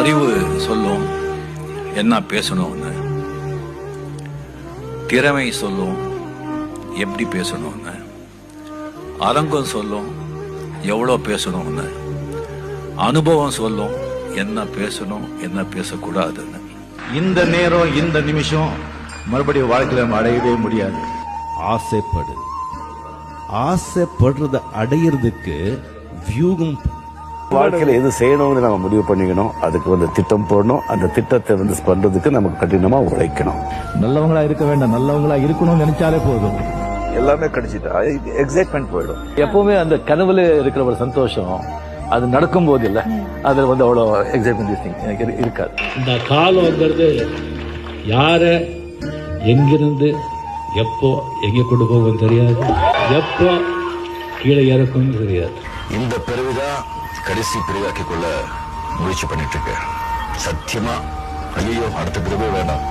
அறிவு சொல்லும் என்ன பேசணும்னு, திறமை சொல்லும் எப்படி பேசணும்னு, அரங்கம் சொல்லும் எவ்வளோ பேசணும்னு, அனுபவம் சொல்லும் என்ன பேசணும் என்ன பேசக்கூடாதுன்னு. இந்த நேரம் இந்த நிமிஷம் மறுபடியும் வாழ்க்கையில நம்ம அடையவே முடியாது. ஆசைப்படு. ஆசைப்படுறத அடையிறதுக்கு வியூகம். வாழ்க்கையில எது செய்யணும்னு நம்ம முடிவு பண்ணிக்கணும். அதுக்கு திட்டம் போடணும். அந்த திட்டத்தை பண்றதுக்கு நமக்கு கடினமா உழைக்கணும். நல்லவங்களா இருக்க வேண்டாம், நல்லவங்களா இருக்கணும்னு நினைச்சாலே போதும். எல்லாமே கிடைச்சிட்டா எக்ஸைட்மெண்ட் போயிடும். எப்பவுமே அந்த கனவுல இருக்கிற ஒரு சந்தோஷம் அது நடக்கும் போது இல்ல, அது அவ்வளோ எக்ஸைட்மெண்ட் எனக்கு இருக்காது. இந்த காலம்ங்கிறது யார எங்கிருந்து எப்போ எங்க கொண்டு போகும் தெரியாது, எப்போ கீழே இறக்கும் தெரியாது. இந்த பிறவிதான் கடைசி பிறவாக்கிக் கொள்ள முயற்சி பண்ணிட்டு இருக்கேன். சத்தியமா ஐயோ அடுத்த பிறவே வேண்டாம்.